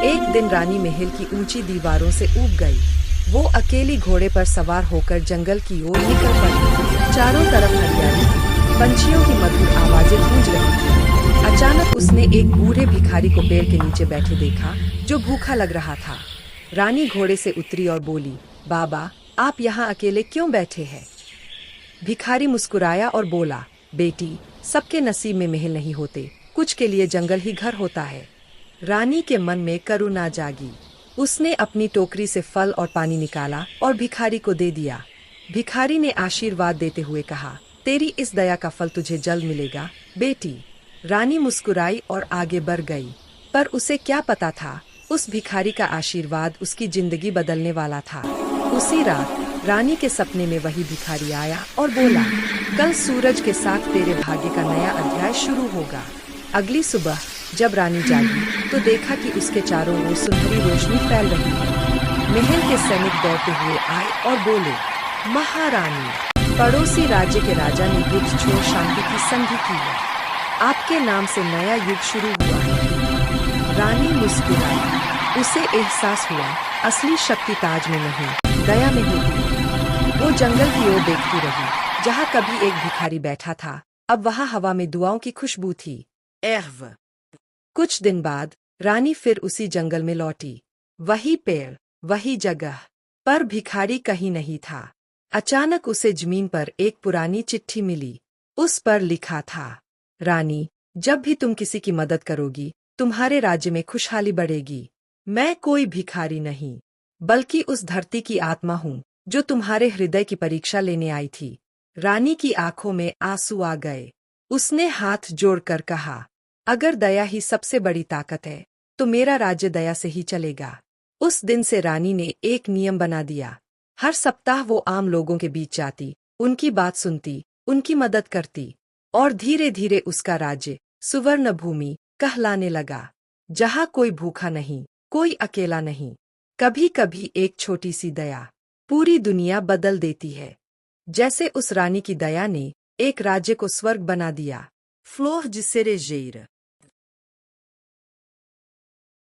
एक दिन रानी महल की ऊंची दीवारों से ऊब गई। वो अकेली घोड़े पर सवार होकर जंगल की ओर निकल पड़ी। चारों तरफ हरियाली थी, पंछियों की मधुर आवाजें गूंज रही थीं। अचानक उसने एक बूढ़े भिखारी को पेड़ के नीचे बैठे देखा, जो भूखा लग रहा था। रानी घोड़े से उतरी और बोली, बाबा, आप यहाँ अकेले क्यों बैठे हैं? भिखारी मुस्कुराया और बोला, बेटी, सबके नसीब में महल नहीं होते, कुछ के लिए जंगल ही घर होता है। रानी के मन में करुणा जागी। उसने अपनी टोकरी से फल और पानी निकाला और भिखारी को दे दिया। भिखारी ने आशीर्वाद देते हुए कहा, तेरी इस दया का फल तुझे जल्द मिलेगा, बेटी। रानी मुस्कुराई और आगे बढ़ गई। पर उसे क्या पता था, उस भिखारी का आशीर्वाद उसकी जिंदगी बदलने वाला था। उसी रात रानी के सपने में वही भिखारी आया और बोला, कल सूरज के साथ तेरे भाग्य का नया अध्याय शुरू होगा। अगली सुबह जब रानी जागी तो देखा कि उसके चारों ओर सुनहरी रोशनी फैल रही है। महल के सैनिक दौड़ते हुए आए और बोले, महारानी, पड़ोसी राज्य के राजा ने युद्ध छोड़ शांति की संधि की है। आपके नाम से नया युग शुरू हुआ है। रानी मुस्कुराई। उसे एहसास हुआ, असली शक्ति ताज में नहीं, दया में होती है। वो जंगल की ओर देखती रही, जहाँ कभी एक भिखारी बैठा था, अब वहाँ हवा में दुआओं की खुशबू थी। कुछ दिन बाद रानी फिर उसी जंगल में लौटी। वही पेड़, वही जगह, पर भिखारी कहीं नहीं था। अचानक उसे जमीन पर एक पुरानी चिट्ठी मिली। उस पर लिखा था, रानी, जब भी तुम किसी की मदद करोगी, तुम्हारे राज्य में खुशहाली बढ़ेगी। मैं कोई भिखारी नहीं, बल्कि उस धरती की आत्मा हूँ, जो तुम्हारे हृदय की परीक्षा लेने आई थी। रानी की आंखों में आंसू आ गए। उसने हाथ जोड़कर कहा, अगर दया ही सबसे बड़ी ताकत है, तो मेरा राज्य दया से ही चलेगा। उस दिन से रानी ने एक नियम बना दिया। हर सप्ताह वो आम लोगों के बीच जाती, उनकी बात सुनती, उनकी मदद करती, और धीरे धीरे उसका राज्य सुवर्ण भूमि कहलाने लगा, जहाँ कोई भूखा नहीं, कोई अकेला नहीं। कभी कभी एक छोटी सी दया पूरी दुनिया बदल देती है। जैसे उस रानी की दया ने एक राज्य को स्वर्ग बना दिया। फ्लोह जिसेरे जेर